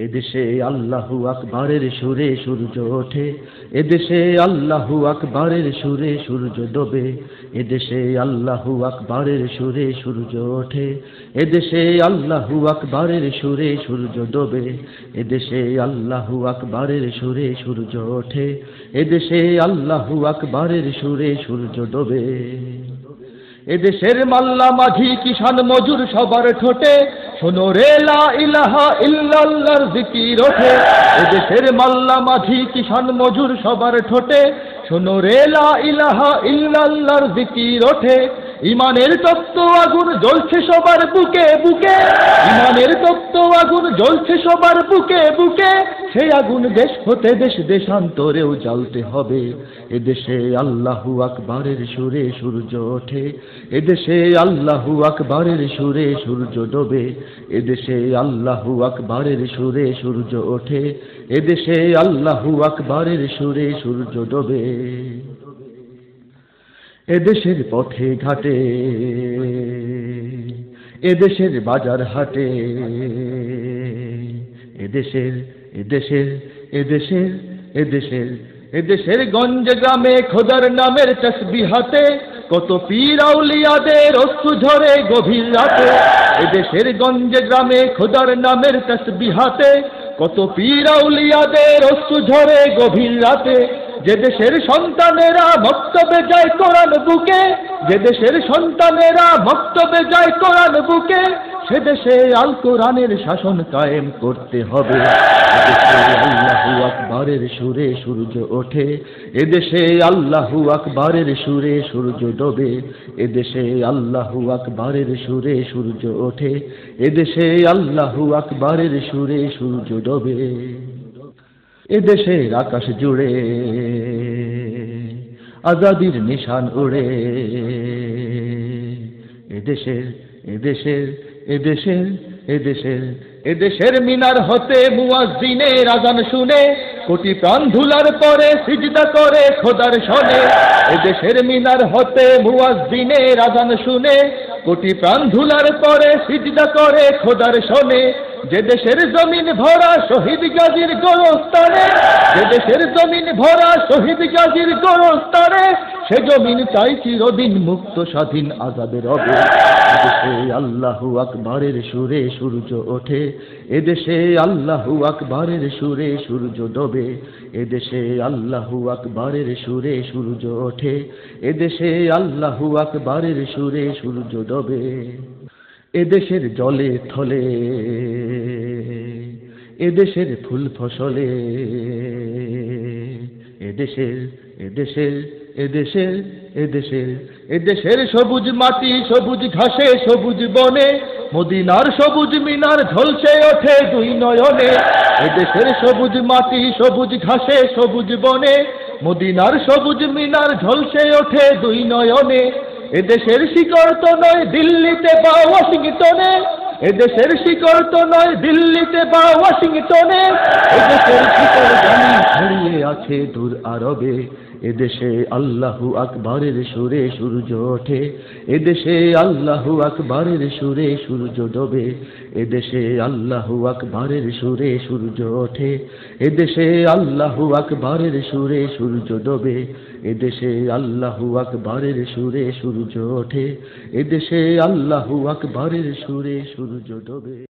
এদেশে আল্লাহু আকবারের সুরে সূর্য ওঠে, এদেশে আল্লাহু আকবারের সুরে সূর্য ডোবে। এদেশে আল্লাহু আকবারের সুরে সূর্য ওঠে, এদেশে আল্লাহু আকবারের সুরে সূর্য ডোবে। এদেশে আল্লাহু আকবারের সুরে সূর্য ওঠে, এদেশে আল্লাহু আকবারের সুরে সূর্য ডোবে। এদেশের মাল্লা মাঝি কিষান মজুর সবার ঠোঁটে শোনো রে লা ইলাহা ইল্লাল্লাহর জিকির ওঠে। এদেশের মাল্লা মাঝি কিষান মজুর সবার ঠোঁটে শোনো রে লা ইলাহা ইল্লাল্লাহর জিকির ওঠে। ইমানের তপ্ত আগুন জ্বলছে সবার বুকে বুকে, ইমানের তপ্ত আগুন জ্বলছে সবার বুকে বুকে। সেই আগুন দেশ হতে দেশ দেশান্তরেও জ্বালতে হবে। এদেশে আল্লাহু আকবারের সুরে সূর্য ওঠে, এদেশে আল্লাহু আকবারের সুরে সূর্য ডোবে। এদেশে আল্লাহু আকবারের সুরে সূর্য ওঠে, এদেশে আল্লাহু আকবারের সুরে সূর্য ডোবে। এদেশের পথে ঘাটে, এদেশের বাজার হাটে, এদেশের এদেশের এদেশের এদেশের এদেশের গঞ্জে গ্রামে খোদার নামের তাসবিহাতে কত পীর আউলিয়াদের অশ্রু ঝরে গভীর রাতে। এদেশের গঞ্জে গ্রামে খোদার নামের তাসবিহাতে কত পীর আউলিয়াদের অশ্রু ঝরে গভীর রাতে। যে দেশের সন্তানেরা মক্তবে যায় কোরআন বুকে, যে দেশের সন্তানেরা মক্তবে যায় কোরআন বুকে, সে দেশে আল কোরআনের শাসন কায়েম করতে হবে। এদেশে আল্লাহু আকবারের সুরে সূর্য ওঠে, এদেশে আল্লাহু আকবারের সুরে সূর্য ডোবে। এদেশে আল্লাহু আকবারের সুরে সূর্য ওঠে, এদেশে আল্লাহু আকবারের সুরে সূর্য ডোবে। এদেশের আকাশ জুড়ে আজাদির নিশান উড়ে। এদেশের এদেশের এদেশের এদেশের এদেশের মিনার হতে মুয়াজ্জিনের আযান শুনে কোটি প্রাণ ধুলার পরে সিজদা করে খোদার শনে। এদেশের মিনার হতে মুয়াজ্জিনের আযান শুনে কোটি প্রাণ ধুলার পরে সিজদা করে খোদার শনে। যে দেশের জমিন ভরা শহীদ গাজীর গোরস্তানে, যে দেশের জমিন ভরা শহীদ গাজীর গোরস্তানে, সে জমিন চাই চিরদিন মুক্ত স্বাধীন আজাদের রবে। এদেশে আল্লাহু আকবারের সুরে সূর্য ওঠে, এদেশে আল্লাহু আকবারের সুরে সূর্য ডোবে। এদেশে আল্লাহু আকবারের সুরে সূর্য ওঠে, এদেশে আল্লাহু আকবারের সুরে সূর্য ডোবে। এদেশের জলে থলে, এদেশের ফুল ফসলে, এদেশের এদেশের এদেশের এদেশের এদেশের সবুজ মাটি সবুজ ঘাসে সবুজ বনে, মদিনার সবুজ মিনার ঝলসে ওঠে দুই নয়নে। এদেশের সবুজ মাটি সবুজ ঘাসে সবুজ বনে, মদিনার সবুজ মিনার ঝলসে ওঠে দুই নয়নে। এদেশের শিকড় তো নয় দিল্লিতে বা ওয়াশিংটনে, এদেশের শিকড় তো নয় দিল্লিতে বা ওয়াশিংটনে, এদেশের শিকড় জানি ছড়িয়ে আছে দূর আরবে। এদেশে আল্লাহু আকবারের সুরে সূর্য ওঠে, এদেশে আল্লাহু আকবারের সুরে সূর্য ডোবে। এদেশে আল্লাহু আকবারের সুরে সূর্য ওঠে, এদেশে আল্লাহু আকবারের সুরে সূর্য ডোবে। এদেশে আল্লাহু আকবারের সুরে সূর্য ওঠে, এদেশে আল্লাহু আকবারের সুরে সূর্য ডোবে।